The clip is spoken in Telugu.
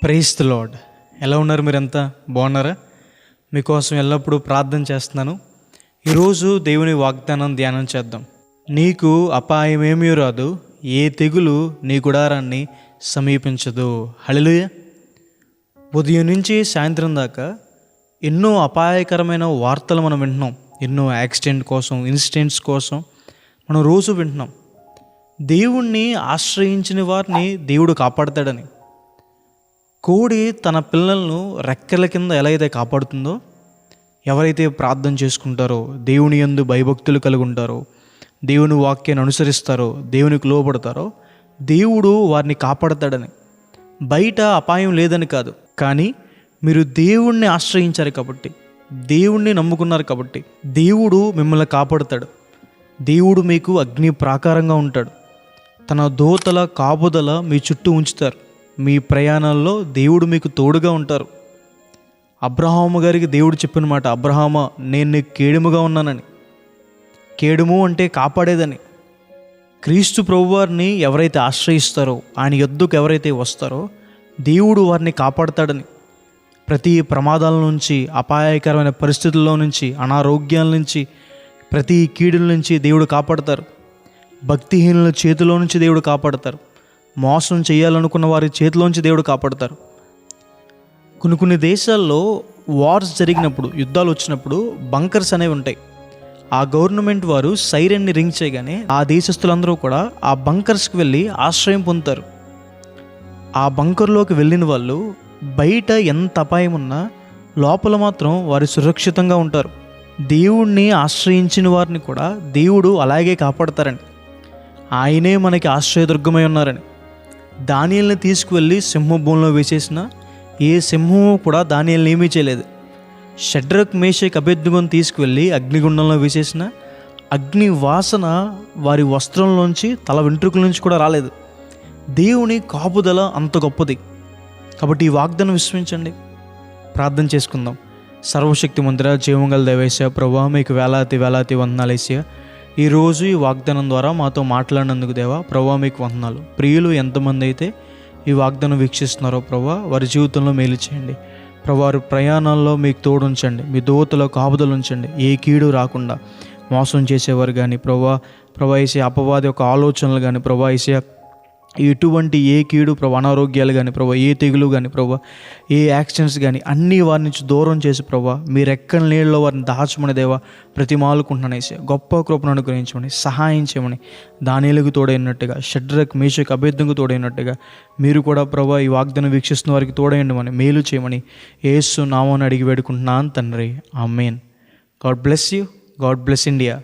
Praise the lord. ఎలా ఉన్నారు? మీరంతా బాగున్నారా? మీకోసం ఎల్లప్పుడూ ప్రార్థన చేస్తున్నాను. ఈరోజు దేవుని వాగ్దానం ధ్యానం చేద్దాం. నీకు అపాయమేమీ రాదు, ఏ తెగులు నీ గుడారాన్ని సమీపించదు. హల్లెలూయా. ఉదయం నుంచి సాయంత్రం దాకా ఎన్నో అపాయకరమైన వార్తలు మనం వింటున్నాం. ఎన్నో యాక్సిడెంట్ కోసం, ఇన్సిడెంట్స్ కోసం మనం రోజు వింటున్నాం. దేవుణ్ణి ఆశ్రయించిన వారిని దేవుడు కాపాడతాడని. కోడి తన పిల్లలను రెక్కల కింద ఎలా అయితే కాపాడుతుందో, ఎవరైతే ప్రార్థన చేసుకుంటారో, దేవుని యందు భయభక్తులు కలిగి ఉంటారో, దేవుని వాక్యాన్ని అనుసరిస్తారో, దేవునికి లోబడతారో, దేవుడు వారిని కాపాడతాడని. బయట అపాయం లేదని కాదు, కానీ మీరు దేవుణ్ణి ఆశ్రయించారు కాబట్టి, దేవుణ్ణి నమ్ముకున్నారు కాబట్టి దేవుడు మిమ్మల్ని కాపాడుతాడు. దేవుడు మీకు అగ్ని ప్రాకారంగా ఉంటాడు. తన దూతల కాపుదల మీ చుట్టూ ఉంచుతారు. మీ ప్రయాణాల్లో దేవుడు మీకు తోడుగా ఉంటారు. అబ్రహాము గారికి దేవుడు చెప్పిన మాట, అబ్రహామా, నేను నీకు కేడుముగా ఉన్నానని. కేడుము అంటే కాపాడేదని. క్రీస్తు ప్రభువారిని ఎవరైతే ఆశ్రయిస్తారో, ఆయన యొద్దకు ఎవరైతే వస్తారో, దేవుడు వారిని కాపాడతాడని. ప్రతి ప్రమాదాల నుంచి, అపాయకరమైన పరిస్థితుల్లో నుంచి, అనారోగ్యాల నుంచి, ప్రతి కీడుల నుంచి దేవుడు కాపాడతారు. భక్తిహీనుల చేతిలో నుంచి దేవుడు కాపాడతారు. మోసం చేయాలనుకున్న వారి చేతిలోంచి దేవుడు కాపాడతారు. కొన్ని దేశాల్లో వార్స్ జరిగినప్పుడు, యుద్ధాలు వచ్చినప్పుడు బంకర్స్ అనేవి ఉంటాయి. ఆ గవర్నమెంట్ వారు సైరన్ని రింగ్ చేయగానే ఆ దేశస్తులందరూ కూడా ఆ బంకర్స్కి వెళ్ళి ఆశ్రయం పొందుతారు. ఆ బంకర్లోకి వెళ్ళిన వాళ్ళు బయట ఎంత అపాయం ఉన్నా లోపల మాత్రం వారు సురక్షితంగా ఉంటారు. దేవుణ్ణి ఆశ్రయించిన వారిని కూడా దేవుడు అలాగే కాపాడతారని. ఆయనే మనకి ఆశ్రయదుర్గమై ఉన్నారని. దానియేలుని తీసుకువెళ్ళి సింహభూమిలో వేసేసిన ఏ సింహము కూడా దానియేలుని ఏమీ చేయలేదు. షడ్రక్, మేషక్, అబేద్నెగోను తీసుకువెళ్ళి అగ్నిగుండంలో వేసేసిన అగ్ని వాసన వారి వస్త్రంలోంచి, తల వెంట్రుకల నుంచి కూడా రాలేదు. దేవుని కాపుదల అంత గొప్పది. కాబట్టి ఈ వాగ్దానం విశ్వసించండి. ప్రార్థన చేసుకుందాం. సర్వశక్తి మందిర, జీవంగల దేవేశ ప్రభువా, మీకు వేలాది వందనాలేసయ్యా. ఈరోజు ఈ వాగ్దానం ద్వారా మాతో మాట్లాడినందుకు దేవా, ప్రభువా మీకు వందనాలు. ప్రియులు ఎంతమంది అయితే ఈ వాగ్దానం వీక్షిస్తున్నారో ప్రభువా, వారి జీవితంలో మేలు చేయండి. ప్రభువా, వారి ప్రయాణాల్లో మీకు తోడుంచండి. మీ దూతలో కాపుదలు ఉంచండి. ఏ కీడు రాకుండా, మోసం చేసేవారు కానీ ప్రభా ఏసే అపవాది యొక్క ఆలోచనలు కానీ ప్రభా ఏసే ఎటువంటి ఏ కీడు ప్రభా, అనారోగ్యాలు కానీ ప్రభా, ఏ తెగులు కానీ ప్రభా, ఏ యాక్సిడెంట్స్ కానీ అన్నీ వారి నుంచి దూరం చేసి ప్రభా, మీరు ఎక్కడ నీళ్ళలో వారిని దాచమని దేవా ప్రతిమాలుకుంటున్నానేసి గొప్ప కృపను అనుగ్రహించమని, సహాయం చేయమని, దానియేలుకు తోడైనట్టుగా, షడ్రక్, మేషక్, అబేద్నెగోకు తోడైనట్టుగా మీరు కూడా ప్రభా ఈ వాగ్దానం వీక్షిస్తున్న వారికి తోడైండమని, మేలు చేయమని యేసు నామమున అడిగి వేడుకుంటున్నాను తండ్రి. ఆమేన్. God bless you. God bless India.